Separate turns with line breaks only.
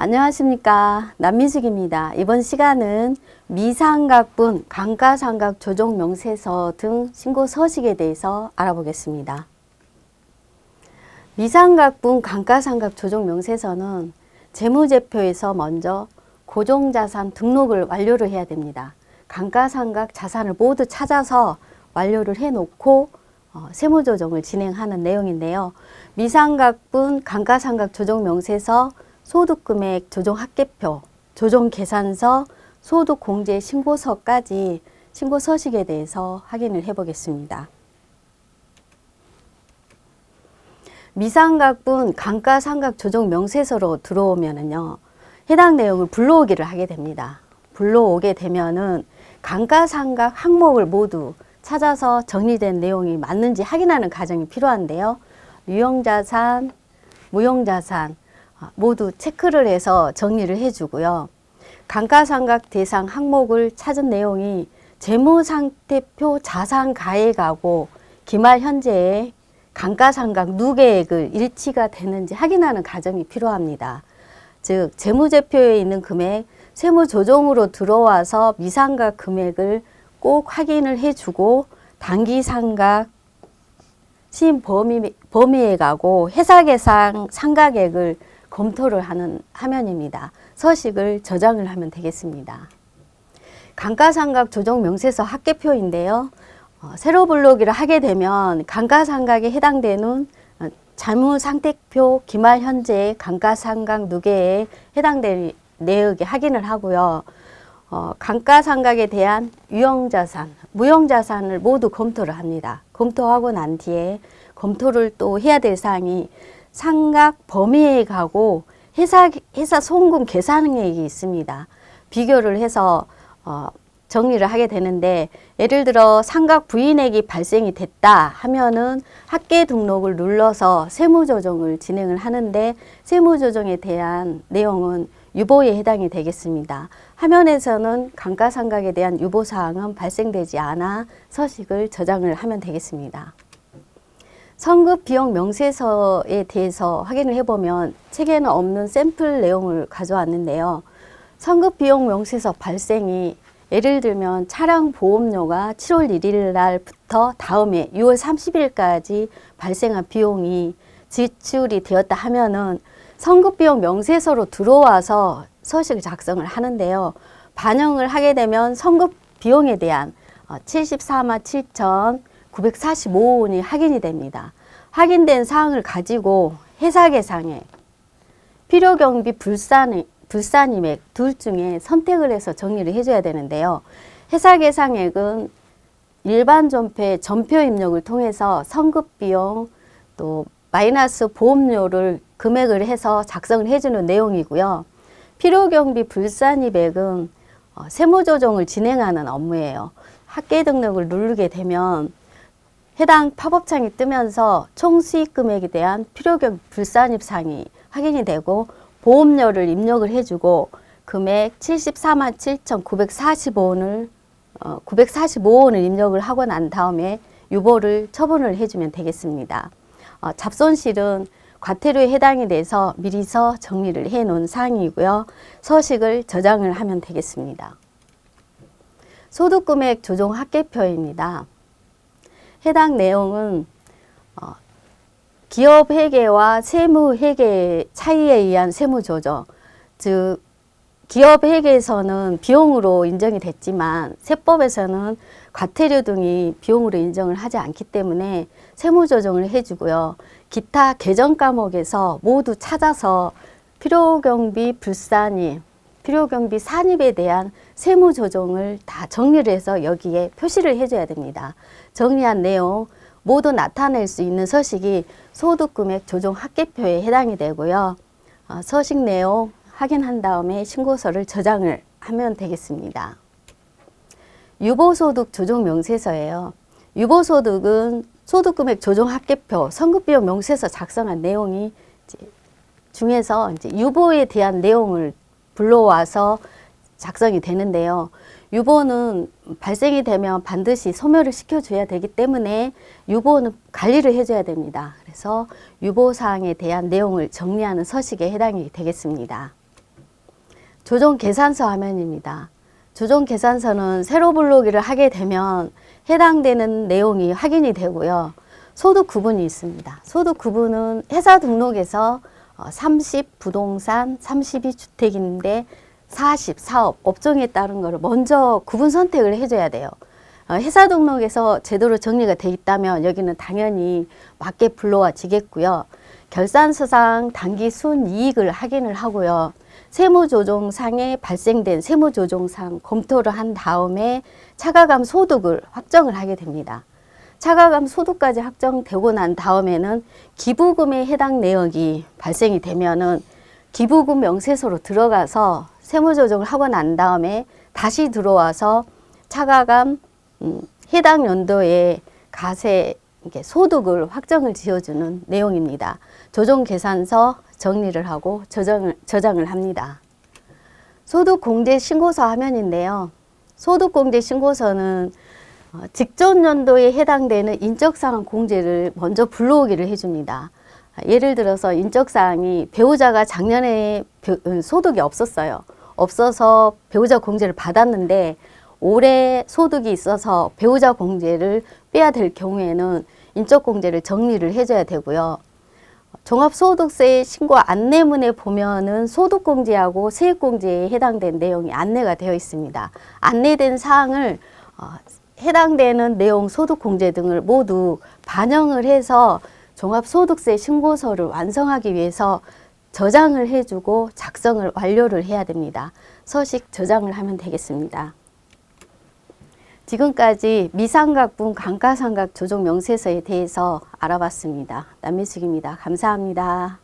안녕하십니까, 남민숙입니다. 이번 시간은 미상각분, 감가상각 조정 명세서 등 신고 서식에 대해서 알아보겠습니다. 미상각분, 감가상각 조정 명세서는 재무제표에서 먼저 고정자산 등록을 완료를 해야 됩니다. 감가상각 자산을 모두 찾아서 완료를 해놓고 세무조정을 진행하는 내용인데요. 미상각분, 감가상각 조정 명세서, 소득금액 조정합계표, 조정계산서, 소득공제신고서까지 신고서식에 대해서 확인을 해보겠습니다. 미상각분, 감가상각 조정 명세서로 들어오면은요, 해당 내용을 불러오기를 하게 됩니다. 불러오게 되면은 감가상각 항목을 모두 찾아서 정리된 내용이 맞는지 확인하는 과정이 필요한데요. 유형자산, 무형자산 모두 체크를 해서 정리를 해주고요. 감가상각 대상 항목을 찾은 내용이 재무상태표 자산가액하고 기말 현재의 감가상각 누계액을 일치가 되는지 확인하는 과정이 필요합니다. 즉 재무제표에 있는 금액, 세무조정으로 들어와서 미상각 금액을 꼭 확인을 해주고 단기상각, 시범위액하고 회사계산 상각액을 검토를 하는 화면입니다. 서식을 저장을 하면 되겠습니다. 감가상각 조정 명세서 합계표인데요. 세로 블록이를 하게 되면 감가상각에 해당되는 재무상태표 기말 현재 감가상각 누계에 해당되는 내역에 확인을 하고요. 감가상각에 대한 유형자산, 무형자산을 모두 검토를 합니다. 검토하고 난 뒤에 검토를 또 해야 될 사항이 상각 범위액하고 회사 송금 계산액이 있습니다. 비교를 해서 정리를 하게 되는데, 예를 들어 상각 부인액이 발생이 됐다 하면은 합계 등록을 눌러서 세무조정을 진행을 하는데, 세무조정에 대한 내용은 유보에 해당이 되겠습니다. 화면에서는 감가상각에 대한 유보사항은 발생되지 않아 서식을 저장을 하면 되겠습니다. 성급비용 명세서에 대해서 확인을 해보면 책에는 없는 샘플 내용을 가져왔는데요. 성급비용 명세서 발생이 예를 들면 차량 보험료가 7월 1일 날부터 다음해 6월 30일까지 발생한 비용이 지출이 되었다 하면은 성급비용 명세서로 들어와서 서식을 작성을 하는데요. 반영을 하게 되면 성급비용에 대한 74만 7,945원이 확인이 됩니다. 확인된 사항을 가지고 회사계산액, 필요경비 불산임액 둘 중에 선택을 해서 정리를 해줘야 되는데요. 회사계산액은 일반 전표 입력을 통해서 성급비용 또 마이너스 보험료를 금액을 해서 작성을 해주는 내용이고요. 필요경비 불산임액은 세무조정을 진행하는 업무예요. 합계 등록을 누르게 되면 해당 팝업창이 뜨면서 총 수익 금액에 대한 필요경비 불산입 사항이 확인이 되고, 보험료를 입력을 해주고 금액 74만 7,945원을 945원을 입력을 하고 난 다음에 유보를 처분을 해주면 되겠습니다. 잡손실은 과태료에 해당이 돼서 미리서 정리를 해 놓은 사항이고요. 서식을 저장을 하면 되겠습니다. 소득금액 조정 합계표입니다. 해당 내용은 기업회계와 세무회계 차이에 의한 세무조정, 즉 기업회계에서는 비용으로 인정이 됐지만 세법에서는 과태료 등이 비용으로 인정을 하지 않기 때문에 세무조정을 해주고요. 기타 개정 과목에서 모두 찾아서 필요경비 불산입, 필요경비 산입에 대한 세무조정을 다 정리를 해서 여기에 표시를 해줘야 됩니다. 정리한 내용 모두 나타낼 수 있는 서식이 소득금액 조정 합계표에 해당이 되고요. 서식 내용 확인한 다음에 신고서를 저장을 하면 되겠습니다. 유보소득 조정 명세서예요. 유보소득은 소득금액 조정 합계표, 성급비용 명세서 작성한 내용이 중에서 유보에 대한 내용을 불러와서 작성이 되는데요. 유보는 발생이 되면 반드시 소멸을 시켜줘야 되기 때문에 유보는 관리를 해줘야 됩니다. 그래서 유보사항에 대한 내용을 정리하는 서식에 해당이 되겠습니다. 조정계산서 화면입니다. 조정계산서는 세로 불러오기를 하게 되면 해당되는 내용이 확인이 되고요. 소득 구분이 있습니다. 소득 구분은 회사 등록에서 30 부동산, 32주택인데 40 사업, 업종에 따른 거를 먼저 구분 선택을 해줘야 돼요. 회사 등록에서 제대로 정리가 돼 있다면 여기는 당연히 맞게 불러와지겠고요. 결산서상 당기 순이익을 확인을 하고요. 세무조정상에 발생된 세무조정상 검토를 한 다음에 차가감 소득을 확정을 하게 됩니다. 차가감 소득까지 확정되고 난 다음에는 기부금에 해당 내역이 발생이 되면은 기부금 명세서로 들어가서 세무조정을 하고 난 다음에 다시 들어와서 차가감 해당 연도에 가세 소득을 확정을 지어주는 내용입니다. 조정계산서 정리를 하고 저장을 합니다. 소득공제신고서 화면인데요. 소득공제신고서는 직전 연도에 해당되는 인적사항 공제를 먼저 불러오기를 해줍니다. 예를 들어서 인적사항이 배우자가 작년에 소득이 없었어요. 없어서 배우자 공제를 받았는데 올해 소득이 있어서 배우자 공제를 빼야 될 경우에는 인적공제를 정리를 해줘야 되고요. 종합소득세 신고 안내문에 보면은 소득공제하고 세액공제에 해당된 내용이 안내가 되어 있습니다. 안내된 사항을 해당되는 내용 소득공제 등을 모두 반영을 해서 종합소득세 신고서를 완성하기 위해서 저장을 해주고 작성을 완료를 해야 됩니다. 서식 저장을 하면 되겠습니다. 지금까지 미상각분 감가상각 조정 명세서에 대해서 알아봤습니다. 남미숙입니다. 감사합니다.